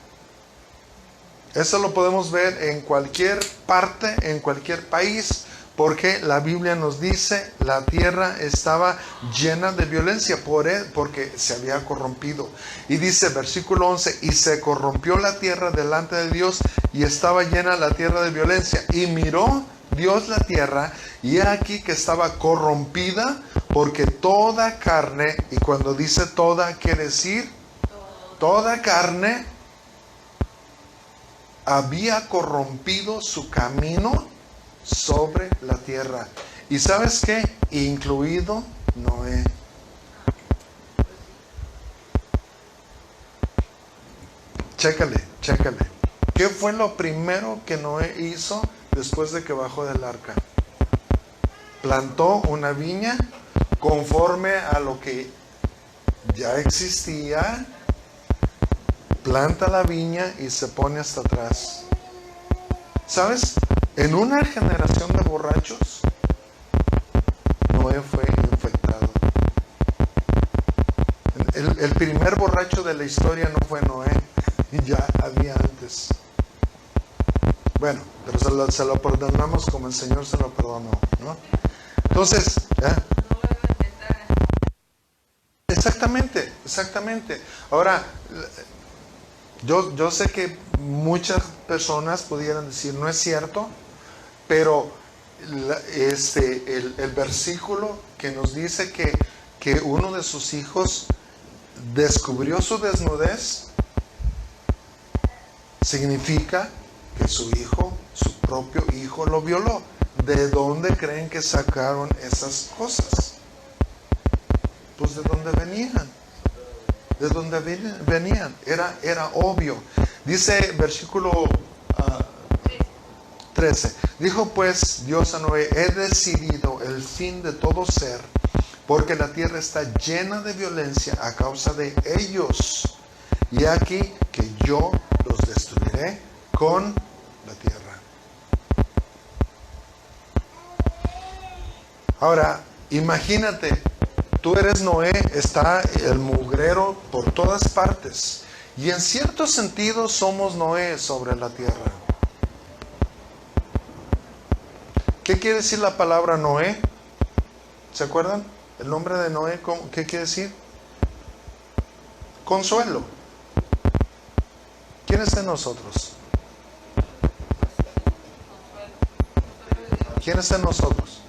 Eso lo podemos ver en cualquier parte, en cualquier país, porque la Biblia nos dice la tierra estaba llena de violencia porque se había corrompido. Y dice versículo 11, y se corrompió la tierra delante de Dios y estaba llena la tierra de violencia. Y miró Dios la tierra y he aquí que estaba corrompida, porque toda carne, y cuando dice toda quiere decir toda carne, había corrompido su camino sobre la tierra. ¿Y sabes qué? Incluido Noé. Chécale. ¿Qué fue lo primero que Noé hizo después de que bajó del arca? Plantó una viña conforme a lo que ya existía. Planta la viña y se pone hasta atrás. ¿Sabes? En una generación de borrachos, Noé fue infectado. El primer borracho de la historia no fue Noé, ya había antes. Bueno, pero se lo perdonamos como el Señor se lo perdonó, ¿no? Entonces, exactamente. Ahora, yo sé que muchas personas pudieran decir, no es cierto, pero el versículo que nos dice que uno de sus hijos descubrió su desnudez, significa que su propio hijo lo violó. ¿De dónde creen que sacaron esas cosas? Pues de dónde venían. De dónde venían. Era obvio. Dice versículo 13. Dijo pues Dios a Noé: he decidido el fin de todo ser, porque la tierra está llena de violencia a causa de ellos. Y aquí que yo los destruiré con la tierra. Ahora, imagínate, tú eres Noé, está el mugrero por todas partes. Y en cierto sentido somos Noé sobre la tierra. ¿Qué quiere decir la palabra Noé? ¿Se acuerdan? El nombre de Noé, ¿qué quiere decir? Consuelo. ¿Quién es de nosotros? ¿Quién es de nosotros?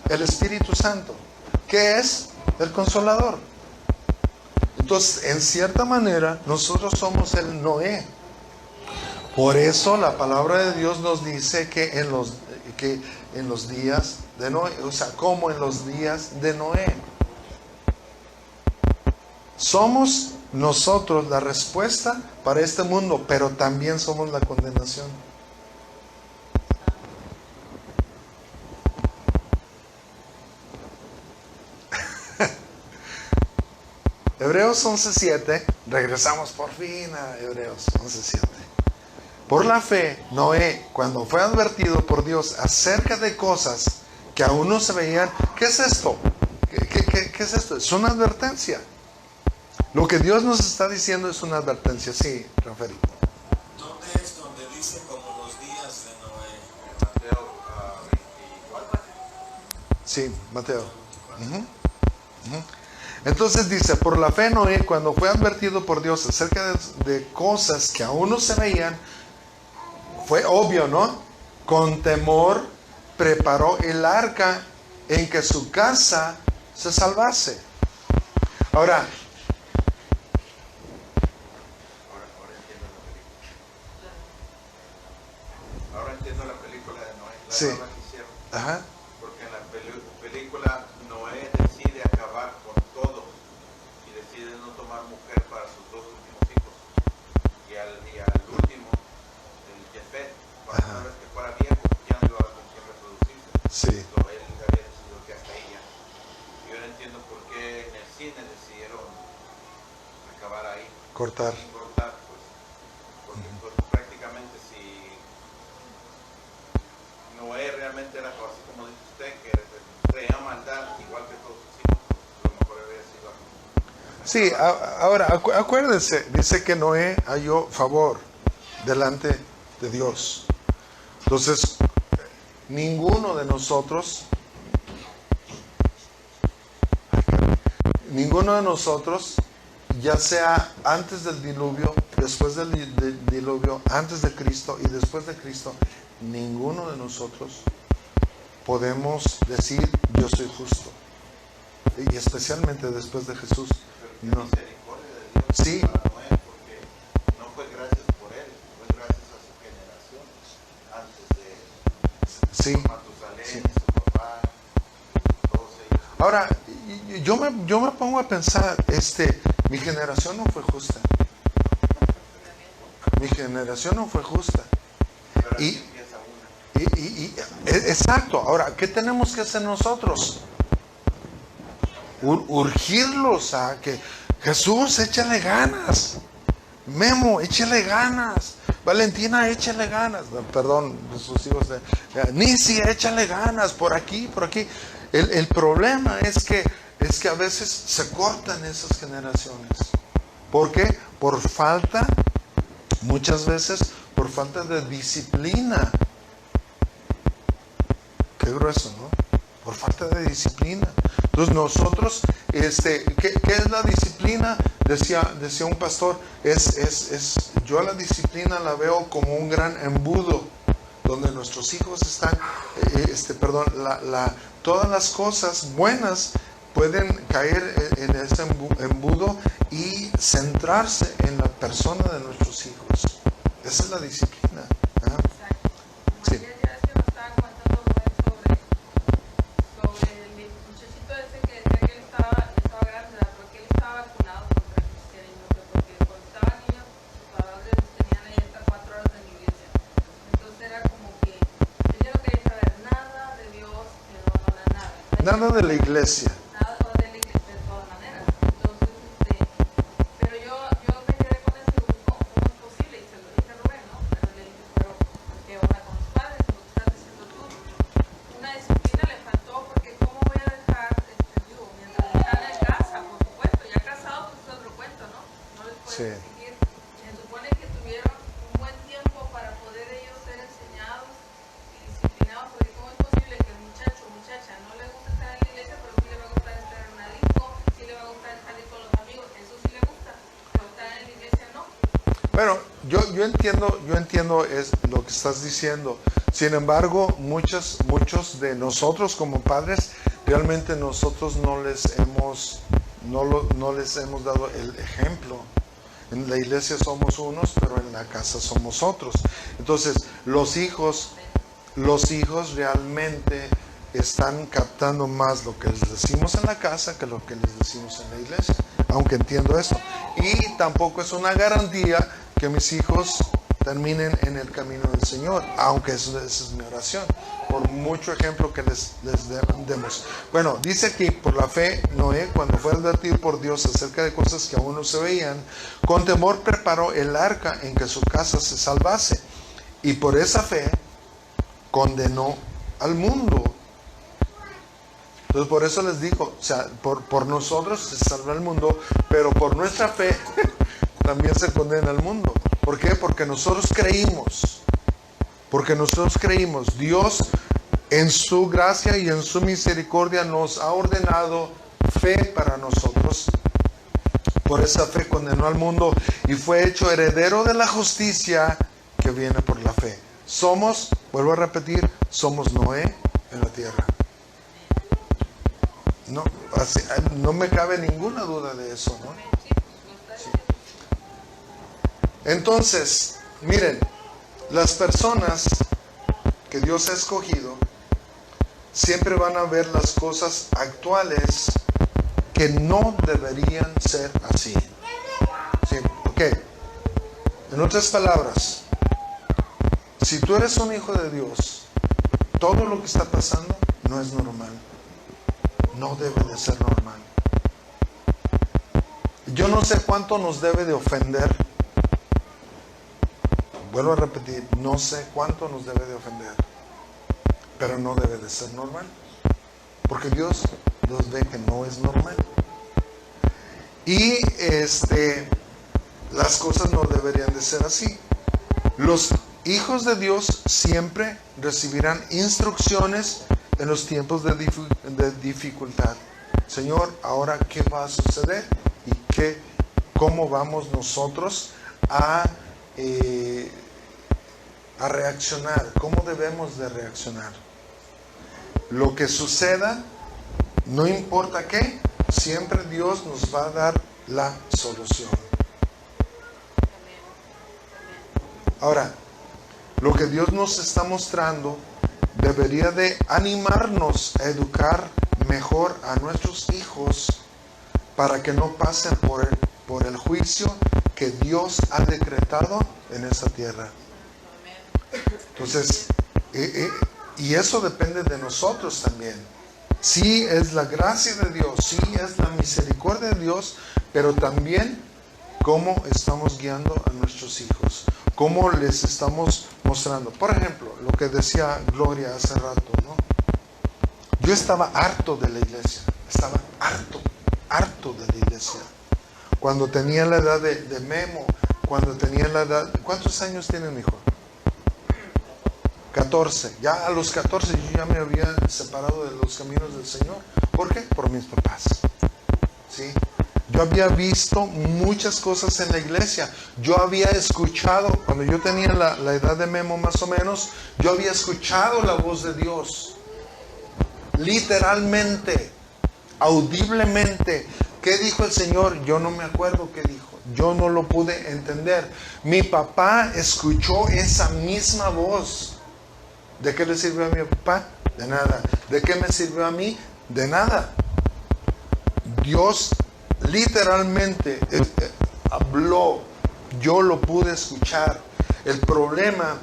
El Espíritu Santo. ¿Qué es? El Consolador. Entonces, en cierta manera, nosotros somos el Noé. Por eso la palabra de Dios nos dice que en los días de Noé, o sea, como en los días de Noé. Somos nosotros la respuesta para este mundo, pero también somos la condenación. Hebreos 11:7, regresamos por fin a Hebreos 11:7. Por la fe, Noé, cuando fue advertido por Dios acerca de cosas que aún no se veían, ¿qué es esto? ¿Qué es esto? Es una advertencia. Lo que Dios nos está diciendo es una advertencia. Sí, Rafael. ¿Dónde es donde dice como los días de Noé? Mateo 24. Sí, Mateo. Entonces dice, por la fe Noé, cuando fue advertido por Dios acerca de cosas que aún no se veían, fue obvio, ¿no? Con temor preparó el arca en que su casa se salvase. Ahora entiendo la película de Noé. La sí. nueva que hicieron. Ajá. Porque en la película Noé decide acabar con todo y decide no tomar mujer para sus dos últimos hijos. Y al último, el Jefet, una vez que fuera viejo, ya no iba a con quién reproducirse. Sí. Entonces, él había decidido que hasta ella. Yo no entiendo por qué en el cine decidieron acabar ahí. Cortar. Pues. Porque pues, prácticamente si Noé realmente era así como dice usted, que traía maldad igual que todos sus hijos, a lo mejor había sido algo. Sí, ahora acuérdense, dice que Noé halló favor delante de Dios. Entonces, ninguno de nosotros, ya sea antes del diluvio, después del diluvio, antes de Cristo y después de Cristo, ninguno de nosotros podemos decir yo soy justo. Y especialmente después de Jesús. Pero No. misericordia de Dios Sí. para Noé, porque no fue gracias por él, fue gracias a su generación antes de él. Sí. Matusalén, Sí. su papá, todos ellos. Ahora, yo me pongo a pensar, mi generación no fue justa. Mi generación no fue justa. Pero aquí Y- empieza una. Exacto. Ahora, ¿qué tenemos que hacer nosotros? Urgirlos a que Jesús, échale ganas. Memo, échale ganas. Valentina, échale ganas. Perdón, sus hijos. Nisi, échale ganas. Por aquí, por aquí. El problema es que a veces se cortan esas generaciones. ¿Por qué? Por falta, muchas veces, por falta de disciplina. Qué grueso, ¿no? Por falta de disciplina. Entonces nosotros, ¿qué es la disciplina? Decía un pastor, yo la disciplina la veo como un gran embudo, donde nuestros hijos están, todas las cosas buenas pueden caer en ese embudo y centrarse en la persona de nuestros hijos. Esa es la disciplina. ¿Ah? Exacto. Sí. Ayer ya es que nos estaban contando sobre el muchachito ese que decía que él estaba grande, ¿verdad? Porque él estaba vacunado contra el cristianismo, porque cuando estaba niño sus padres tenían ahí hasta 4 horas en la iglesia. Entonces era como que él ya no quería saber nada de Dios, nada. Nada de la iglesia. Nada de la iglesia de todas maneras. Entonces, pero yo me quedé con eso y digo, ¿cómo es posible? Y se lo dije a Rubén, ¿no? Pero le dije, pero ¿por qué onda con los padres? Lo que estás diciendo tú. Una disciplina le faltó, porque ¿cómo voy a dejar, mientras están en casa, por supuesto, ya casados, pues es otro cuento, ¿no? No les puedes exigir. Se supone que tuvieron un buen tiempo para poder ellos ser enseñados y disciplinados, porque ¿cómo es posible que el muchacho o muchacha no le gusta estar en la iglesia, pero sí le va a gustar estar en una disco, sí le va a gustar salir con los amigos, eso sí le gusta, pero estar en la iglesia no? Bueno, yo entiendo es lo que estás diciendo. Sin embargo, muchos de nosotros como padres, realmente nosotros no les hemos dado el ejemplo. En la iglesia somos unos, pero en la casa somos otros. Entonces, los hijos realmente están captando más lo que les decimos en la casa que lo que les decimos en la iglesia, aunque entiendo eso. Y tampoco es una garantía que mis hijos terminen en el camino del Señor, aunque esa es mi oración, por mucho ejemplo que les demos. Bueno, dice aquí, por la fe, Noé, cuando fue advertido por Dios acerca de cosas que aún no se veían, con temor preparó el arca en que su casa se salvase, y por esa fe condenó al mundo. Entonces por eso les digo, o sea, por nosotros se salva el mundo, pero por nuestra fe también se condena al mundo. ¿Por qué? Porque nosotros creímos. Dios en su gracia y en su misericordia nos ha ordenado fe para nosotros. Por esa fe condenó al mundo y fue hecho heredero de la justicia que viene por la fe. Vuelvo a repetir, somos Noé en la tierra. No me cabe ninguna duda de eso, ¿no? Sí. Entonces, miren, las personas que Dios ha escogido siempre van a ver las cosas actuales que no deberían ser así. ¿Sí? Ok. En otras palabras, si tú eres un hijo de Dios, todo lo que está pasando no es normal. No debe de ser normal. Yo no sé cuánto nos debe de ofender. Vuelvo a repetir, no sé cuánto nos debe de ofender, pero no debe de ser normal, porque Dios nos ve que no es normal. Y las cosas no deberían de ser así. Los hijos de Dios siempre recibirán instrucciones en los tiempos de dificultad. Señor, ahora ¿qué va a suceder? ¿Y cómo vamos nosotros a reaccionar? ¿Cómo debemos de reaccionar? Lo que suceda, no importa qué, siempre Dios nos va a dar la solución. Ahora, lo que Dios nos está mostrando debería de animarnos a educar mejor a nuestros hijos para que no pasen por el juicio que Dios ha decretado en esta tierra. Entonces, y eso depende de nosotros también. Sí es la gracia de Dios, sí es la misericordia de Dios, pero también cómo estamos guiando a nuestros hijos, cómo les estamos mostrando. Por ejemplo, lo que decía Gloria hace rato, ¿no? Yo estaba harto de la iglesia. Estaba harto de la iglesia. Cuando tenía la edad de Memo, cuando tenía la edad... ¿Cuántos años tiene mi hijo? 14. Ya a los 14 yo ya me había separado de los caminos del Señor. ¿Por qué? Por mis papás. ¿Sí? Yo había visto muchas cosas en la iglesia. Yo había escuchado, cuando yo tenía la edad de Memo más o menos, yo había escuchado la voz de Dios. Literalmente, audiblemente. ¿Qué dijo el Señor? Yo no me acuerdo qué dijo. Yo no lo pude entender. Mi papá escuchó esa misma voz. ¿De qué le sirvió a mi papá? De nada. ¿De qué me sirvió a mí? De nada. Dios literalmente habló. Yo lo pude escuchar. El problema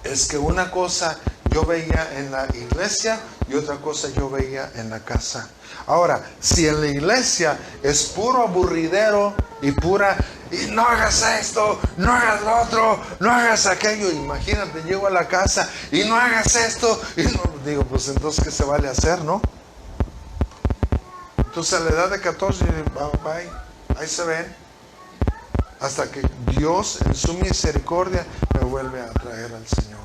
es que una cosa yo veía en la iglesia y otra cosa yo veía en la casa. Ahora, si en la iglesia es puro aburridero y no hagas esto, no hagas lo otro, no hagas aquello, imagínate, llego a la casa y no hagas esto, y no, digo, pues entonces ¿qué se vale hacer, no? Entonces a la edad de 14, bye, ahí se ven, hasta que Dios en su misericordia me vuelve a traer al Señor.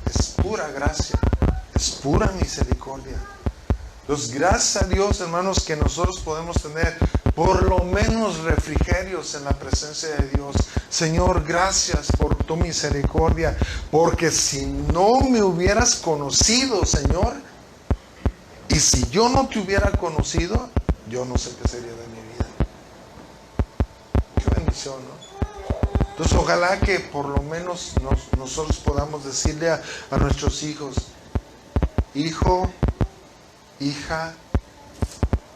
Es pura gracia, es pura misericordia. Entonces, gracias a Dios, hermanos, que nosotros podemos tener por lo menos refrigerios en la presencia de Dios. Señor, gracias por tu misericordia, porque si no me hubieras conocido, Señor, y si yo no te hubiera conocido, yo no sé qué sería de mi vida. Qué bendición, ¿no? Entonces, ojalá que por lo menos nosotros podamos decirle a nuestros hijos: hijo, hija,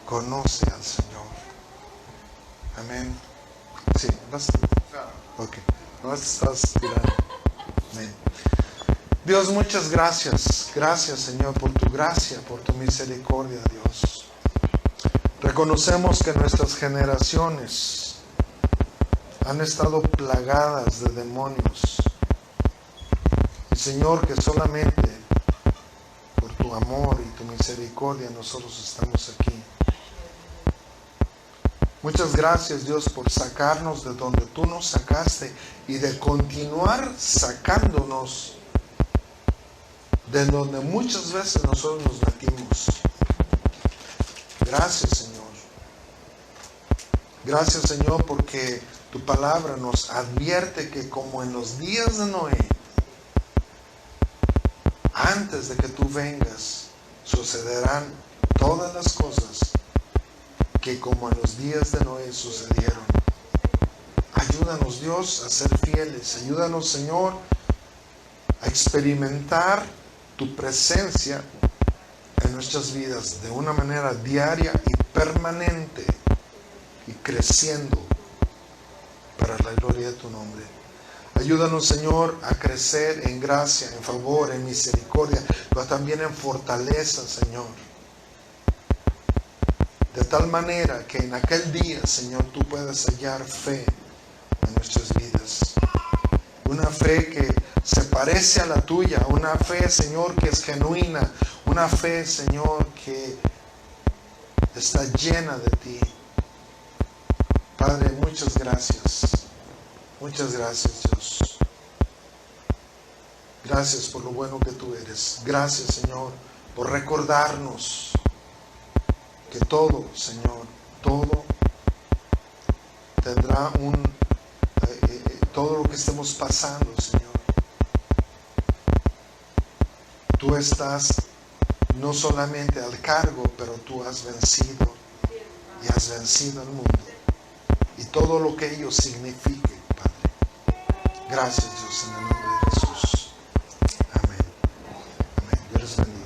conoce al Señor. Amén. Sí, vas. Ok, no estás tirando. Amén. Dios, muchas gracias. Gracias, Señor, por tu gracia, por tu misericordia, Dios. Reconocemos que nuestras generaciones han estado plagadas de demonios. Y, Señor, que solamente por tu amor y tu misericordia nosotros estamos aquí. Muchas gracias, Dios, por sacarnos de donde tú nos sacaste y de continuar sacándonos de donde muchas veces nosotros nos metimos. Gracias, Señor. Gracias, Señor, porque tu palabra nos advierte que como en los días de Noé, antes de que tú vengas, sucederán todas las cosas que como en los días de Noé sucedieron. Ayúdanos, Dios, a ser fieles. Ayúdanos, Señor, a experimentar tu presencia en nuestras vidas de una manera diaria y permanente y creciendo para la gloria de tu nombre. Ayúdanos, Señor, a crecer en gracia, en favor, en misericordia, pero también en fortaleza, Señor. De tal manera que en aquel día, Señor, tú puedas hallar fe en nuestras vidas. Una fe que se parece a la tuya, una fe, Señor, que es genuina, una fe, Señor, que está llena de ti. Padre, muchas gracias. Muchas gracias, Dios. Gracias por lo bueno que tú eres. Gracias, Señor, por recordarnos que todo, Señor, todo tendrá todo lo que estemos pasando, Señor. Tú estás no solamente al cargo, pero tú has vencido y has vencido al mundo y todo lo que ello signifique, Padre. Gracias, Dios, en el nombre de Jesús. Amén. Amén. Dios les bendiga.